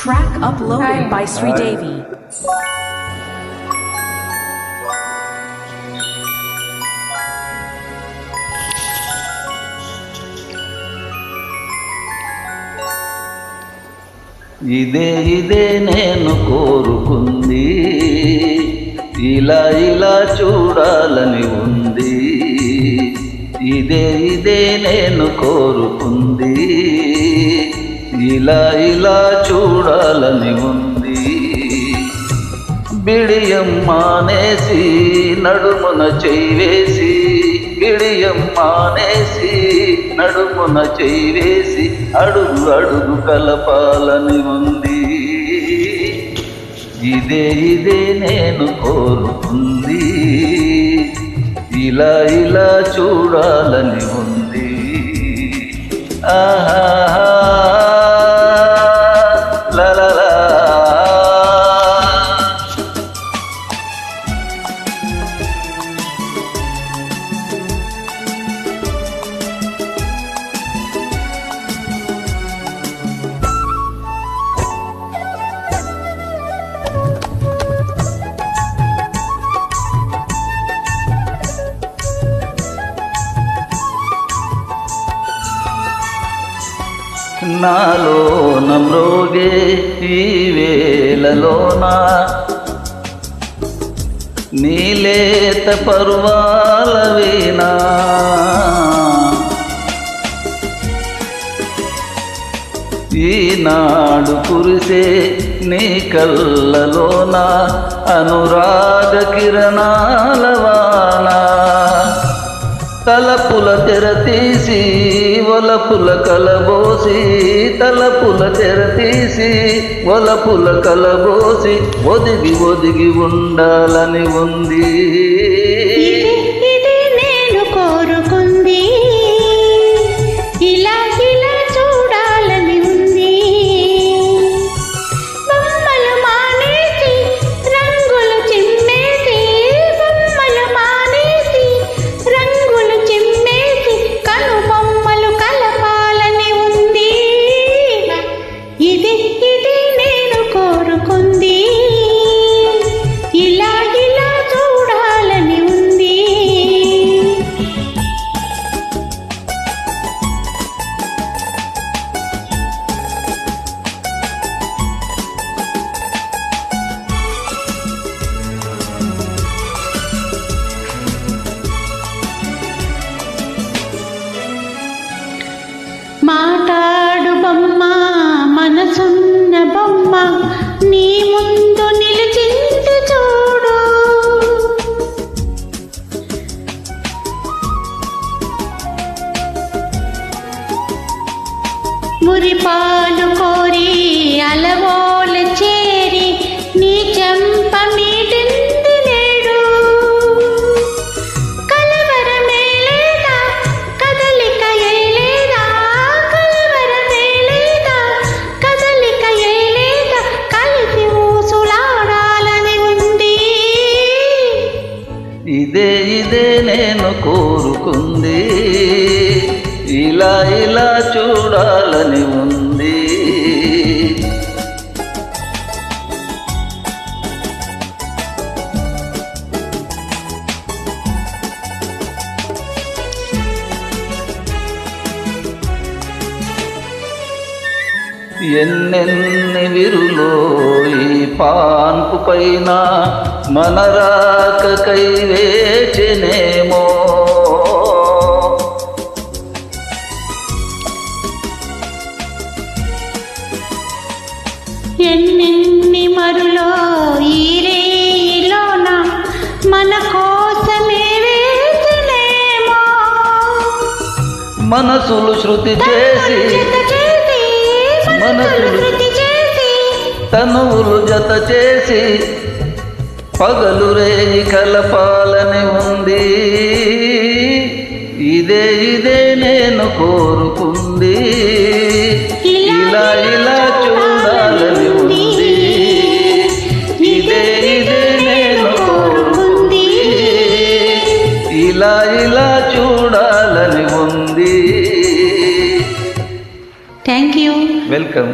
Track uploaded by Sridevi. ఇదే నేను కోరుకుంది, ఇలా చూడాలని ఉంది. ఇదే నేను కోరుకుంది, ఇలా చూడాలని ఉంది. బిడియం మానేసి నడుమున చెయ్యేసి, బిడియం మానేసి నడుమున చెయ్యేసి అడుగు కలపాలని ఉంది. ఇదే నేను కోరుకుంది, ఇలా చూడాలని ఉంది. ఆహా లలలా నాలోన మ్రోగే ఈ వేళలోన నీలేత పర్వాల వీణా. ఈనాడు కురిసే నీ కళ్ళలోన అనురాగ కిరణాల వాన. తలపుల తెరతీసి ఒలపుల కలబోసి, తలపుల తెరతీసి ఒలపుల కలబోసి ఒదిగి ఉండాలని ఉంది. ఇది నేను కోరుకుంది, ఇలా చూడాలని ఉంది. బొమ్మలు మానేసి రంగులు చిమ్మేసి, బొమ్మలు మానేసి రంగులు చిమ్మేసి కను బొమ్మలు కలపాలని ఉంది. ఇది నేను కోరుకుంది, ఇలా చూడాలని ఉంది. మాటాడు బొమ్మ మనసున్న బొమ్మ, నీ ముందు నిలిచింది చూడు. మురిపాలు కోరి అలవోల చేరి నీ చెంప మీటింది నేడు. కలవరమే లేదా కదలిక లేదా, కలవరమే లేదా కదలిక లేదా, కలిసి ఊసులాడాలని ఉంది. ఇదే నేను కోరుకుంది, ఇలా చూడాలని ఉంది. ఎన్నెన్ని విరులో ఈ పాన్పు పైన మన రాకకై వేచినేమో. ఎన్నెన్ని మరులో ఈ రేయిలోన మన కోసమే వేచినేమో. మనసులు శృతి చేసి, మనసులు తనువులు జత చేసి పగలు రేయి కలపాలని ఉంది. ఇదే నేను కోరుకుంది, ఇలా చూడాలని ఉంది. ఇదే నేను కోరుకుంది, ఇలా చూడాలని ఉంది. Thank you. వెల్కమ్.